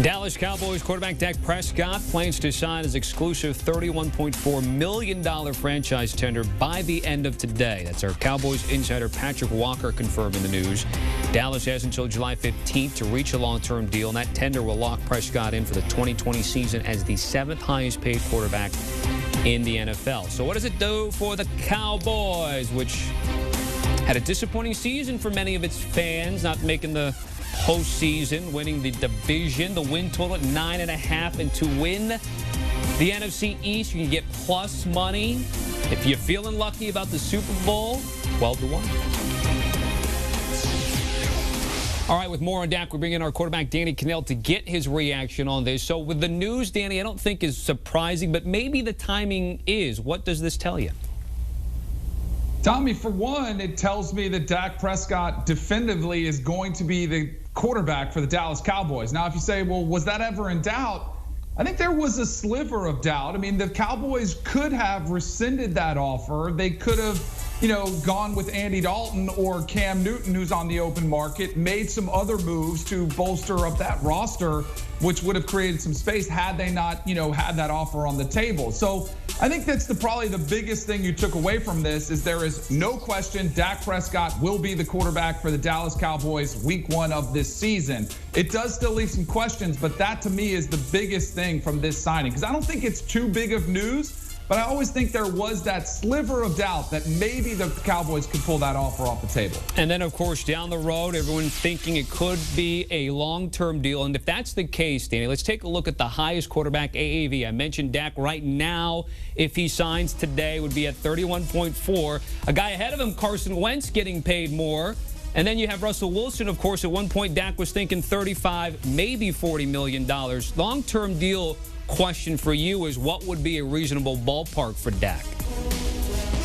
Dallas Cowboys quarterback Dak Prescott plans to sign his exclusive $31.4 million franchise tender by the end of today. That's our Cowboys insider Patrik Walker confirming the news. Dallas has until July 15th to reach a long-term deal, and that tender will lock Prescott in for the 2020 season as the 7th highest paid quarterback in the NFL. So what does it do for the Cowboys, which had a disappointing season for many of its fans, not making the postseason, winning the division, the win total at 9.5, and to win the NFC East, you can get plus money. If you're feeling lucky about the Super Bowl, 12-1. All right, with more on Dak, we bring in our quarterback, Danny Kanell, to get his reaction on this. So with the news, Danny, I don't think is surprising, but maybe the timing is. What does this tell you? Tommy, for one, it tells me that Dak Prescott definitively is going to be the quarterback for the Dallas Cowboys. Now, if you say, well, was that ever in doubt? I think there was a sliver of doubt. I mean, the Cowboys could have rescinded that offer. They could have, gone with Andy Dalton or Cam Newton, who's on the open market, made some other moves to bolster up that roster, which would have created some space had they not, had that offer on the table. So I think that's probably the biggest thing you took away from this is there is no question Dak Prescott will be the quarterback for the Dallas Cowboys week 1 of this season. It does still leave some questions, but that to me is the biggest thing from this signing, because I don't think it's too big of news. But I always think there was that sliver of doubt that maybe the Cowboys could pull that offer off the table. And then, of course, down the road, everyone's thinking it could be a long-term deal. And if that's the case, Danny, let's take a look at the highest quarterback AAV. I mentioned Dak right now, if he signs today, would be at 31.4. A guy ahead of him, Carson Wentz, getting paid more. And then you have Russell Wilson, of course. At one point, Dak was thinking 35, maybe $40 million. Long-term deal question for you is, what would be a reasonable ballpark for Dak?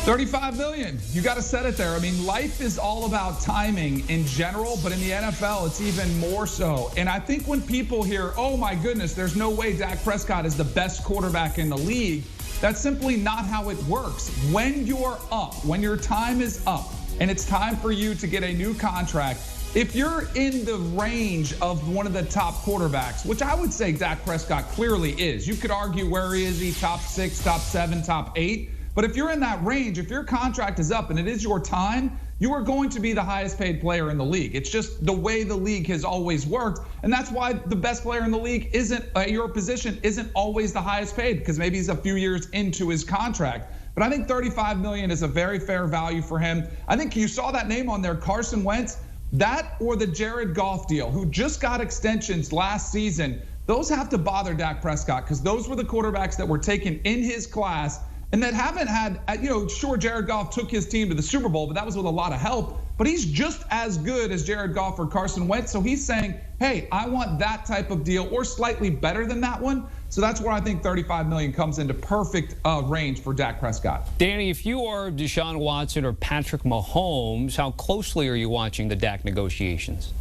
$35 million. You got to set it there. I mean, life is all about timing in general, but in the NFL, it's even more so. And I think when people hear, oh my goodness, there's no way Dak Prescott is the best quarterback in the league, that's simply not how it works. When you're up, when your time is up, and it's time for you to get a new contract, if you're in the range of one of the top quarterbacks, which I would say Dak Prescott clearly is, you could argue where is he, top 6, top 7, top 8. But if you're in that range, if your contract is up and it is your time, you are going to be the highest paid player in the league. It's just the way the league has always worked. And that's why the best player in the league isn't, your position isn't always the highest paid, because maybe he's a few years into his contract. But I think $35 million is a very fair value for him. I think you saw that name on there, Carson Wentz. That or the Jared Goff deal, who just got extensions last season, those have to bother Dak Prescott, because those were the quarterbacks that were taken in his class and that haven't had, sure, Jared Goff took his team to the Super Bowl, but that was with a lot of help. But he's just as good as Jared Goff or Carson Wentz. So he's saying, hey, I want that type of deal or slightly better than that one. So that's where I think $35 million comes into perfect range for Dak Prescott. Danny, if you are Deshaun Watson or Patrik Mahomes, how closely are you watching the Dak negotiations?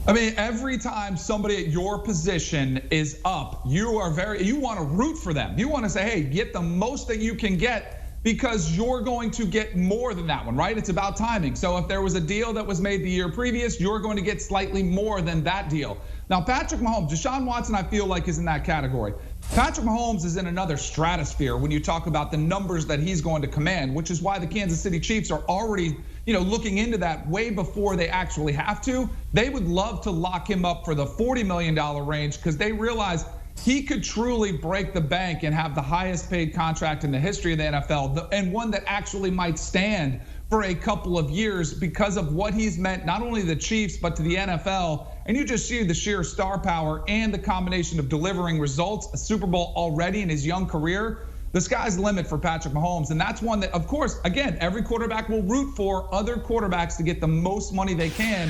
I mean, every time somebody at your position is up, you want to root for them. You want to say, hey, get the most that you can get, because you're going to get more than that one, right? It's about timing. So if there was a deal that was made the year previous, you're going to get slightly more than that deal. Now, Patrik Mahomes, Deshaun Watson, I feel like is in that category. Patrik Mahomes is in another stratosphere when you talk about the numbers that he's going to command, which is why the Kansas City Chiefs are already, looking into that way before they actually have to. They would love to lock him up for the $40 million range, because they realize he could truly break the bank and have the highest paid contract in the history of the NFL, and one that actually might stand for a couple of years because of what he's meant, not only to the Chiefs, but to the NFL. And you just see the sheer star power and the combination of delivering results, a Super Bowl already in his young career. The sky's the limit for Patrik Mahomes. And that's one that, of course, again, every quarterback will root for other quarterbacks to get the most money they can.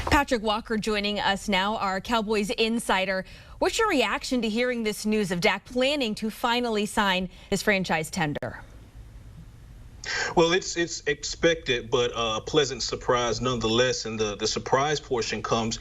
Patrik Walker joining us now, our Cowboys insider. What's your reaction to hearing this news of Dak planning to finally sign his franchise tender? Well, it's expected, but a pleasant surprise nonetheless. And the surprise portion comes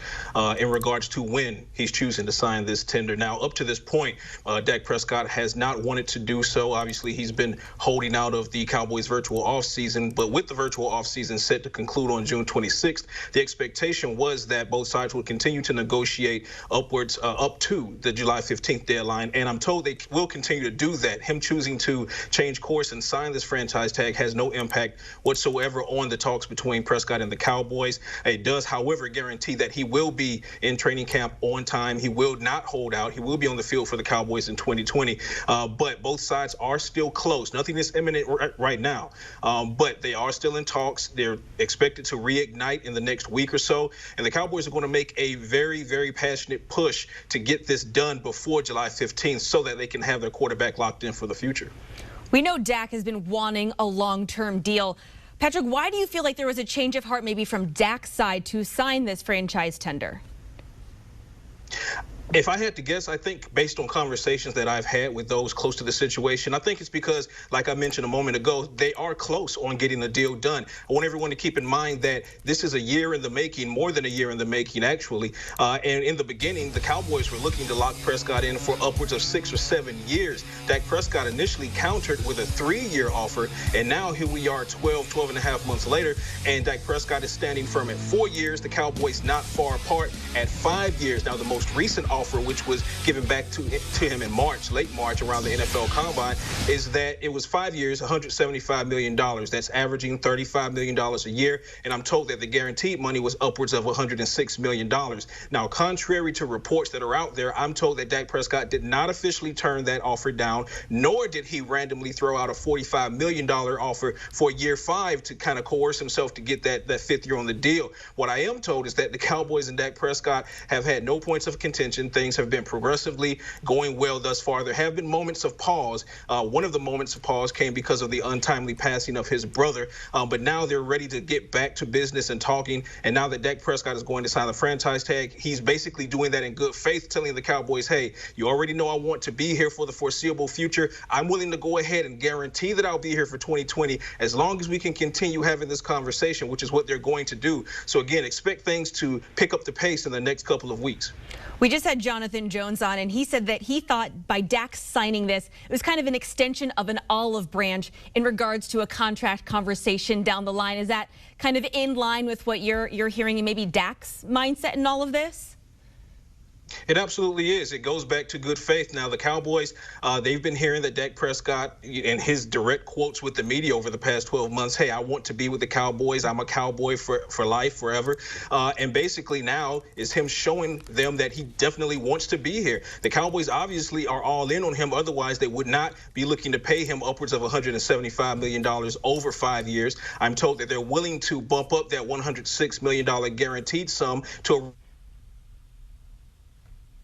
in regards to when he's choosing to sign this tender. Now, up to this point, Dak Prescott has not wanted to do so. Obviously, he's been holding out of the Cowboys' virtual offseason. But with the virtual offseason set to conclude on June 26th, the expectation was that both sides would continue to negotiate upwards up to the July 15th deadline. And I'm told they will continue to do that. Him choosing to change course and sign this franchise tag has no impact whatsoever on the talks between Prescott and the Cowboys. It does, however, guarantee that he will be in training camp on time. He will not hold out. He will be on the field for the Cowboys in 2020. But both sides are still close. Nothing is imminent right now, but they are still in talks. They're expected to reignite in the next week or so. And the Cowboys are going to make a very, very passionate push to get this done before July 15th so that they can have their quarterback locked in for the future. We know Dak has been wanting a long-term deal. Patrik, why do you feel like there was a change of heart maybe from Dak's side to sign this franchise tender? If I had to guess, I think based on conversations that I've had with those close to the situation, I think it's because, like I mentioned a moment ago, they are close on getting the deal done. I want everyone to keep in mind that this is a year in the making, more than a year in the making, actually. And in the beginning, the Cowboys were looking to lock Prescott in for upwards of 6 or 7 years. Dak Prescott initially countered with a 3-year offer, and now here we are 12 and a half months later, and Dak Prescott is standing firm at 4 years. The Cowboys not far apart at 5 years. Now, the most recent offer, which was given back to him in March, late March, around the NFL Combine, is that it was 5 years, $175 million. That's averaging $35 million a year. And I'm told that the guaranteed money was upwards of $106 million. Now, contrary to reports that are out there, I'm told that Dak Prescott did not officially turn that offer down, nor did he randomly throw out a $45 million offer for year 5 to kind of coerce himself to get that 5th year on the deal. What I am told is that the Cowboys and Dak Prescott have had no points of contention. Things have been progressively going well thus far. There have been moments of pause. One of the moments of pause came because of the untimely passing of his brother. But now they're ready to get back to business and talking. And now that Dak Prescott is going to sign the franchise tag, he's basically doing that in good faith, telling the Cowboys, hey, you already know I want to be here for the foreseeable future. I'm willing to go ahead and guarantee that I'll be here for 2020 as long as we can continue having this conversation, which is what they're going to do. So again, expect things to pick up the pace in the next couple of weeks. We just had Jonathan Jones on, and he said that he thought by Dak signing this, it was kind of an extension of an olive branch in regards to a contract conversation down the line. Is that kind of in line with what you're hearing and maybe Dak's mindset in all of this? It absolutely is. It goes back to good faith. Now, the Cowboys, they've been hearing that Dak Prescott, in his direct quotes with the media over the past 12 months, hey, I want to be with the Cowboys. I'm a Cowboy for life, forever. And basically now is him showing them that he definitely wants to be here. The Cowboys obviously are all in on him. Otherwise, they would not be looking to pay him upwards of $175 million over 5 years. I'm told that they're willing to bump up that $106 million guaranteed sum to a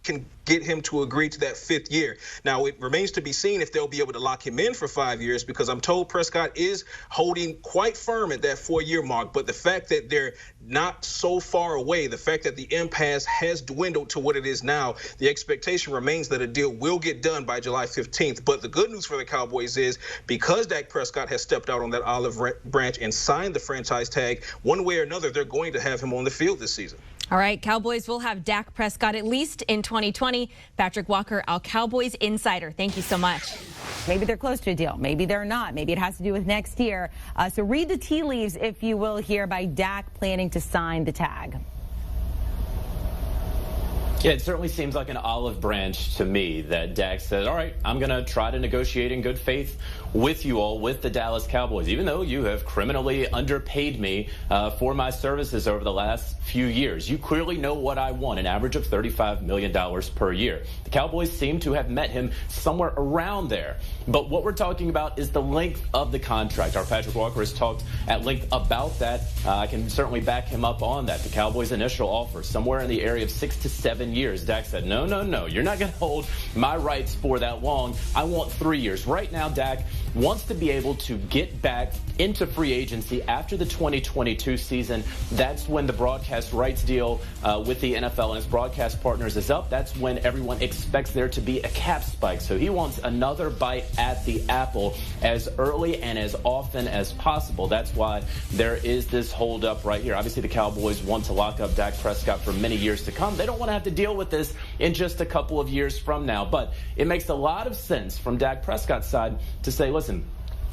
can get him to agree to that 5th year. Now, it remains to be seen if they'll be able to lock him in for 5 years, because I'm told Prescott is holding quite firm at that 4-year mark. But the fact that they're not so far away, the fact that the impasse has dwindled to what it is now, the expectation remains that a deal will get done by July 15th. But the good news for the Cowboys is because Dak Prescott has stepped out on that olive branch and signed the franchise tag, one way or another, they're going to have him on the field this season. All right, Cowboys will have Dak Prescott at least in 2020. Patrik Walker, our Cowboys insider. Thank you so much. Maybe they're close to a deal. Maybe they're not. Maybe it has to do with next year. So read the tea leaves, if you will, here by Dak planning to sign the tag. Yeah, it certainly seems like an olive branch to me that Dak said, all right, I'm going to try to negotiate in good faith with you all, with the Dallas Cowboys, even though you have criminally underpaid me for my services over the last few years. You clearly know what I want, an average of $35 million per year. The Cowboys seem to have met him somewhere around there. But what we're talking about is the length of the contract. Our Patrik Walker has talked at length about that. I can certainly back him up on that. The Cowboys' initial offer, somewhere in the area of 6 to 7 years. Dak said, no, you're not going to hold my rights for that long. I want 3 years. Right now, Dak wants to be able to get back into free agency after the 2022 season. That's when the broadcast rights deal with the NFL and its broadcast partners is up. That's when everyone expects there to be a cap spike. So he wants another bite at the apple as early and as often as possible. That's why there is this holdup right here. Obviously, the Cowboys want to lock up Dak Prescott for many years to come. They don't want to have to deal with this in just a couple of years from now. But it makes a lot of sense from Dak Prescott's side to say, listen,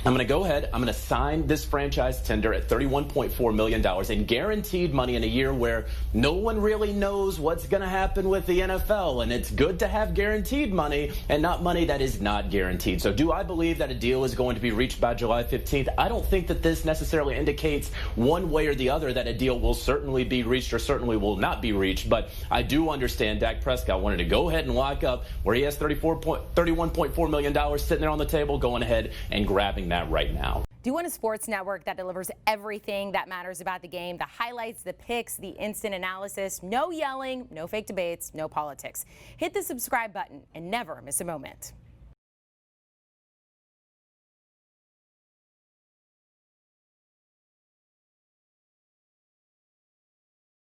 I'm going to go ahead, I'm going to sign this franchise tender at $31.4 million in guaranteed money in a year where no one really knows what's going to happen with the NFL. And it's good to have guaranteed money and not money that is not guaranteed. So do I believe that a deal is going to be reached by July 15th? I don't think that this necessarily indicates one way or the other that a deal will certainly be reached or certainly will not be reached. But I do understand Dak Prescott wanted to go ahead and lock up where he has $31.4 million sitting there on the table, going ahead and grabbing that right now. Do you want a sports network that delivers everything that matters about the game? The highlights, the picks, the instant analysis, no yelling, no fake debates, no politics. Hit the subscribe button and never miss a moment.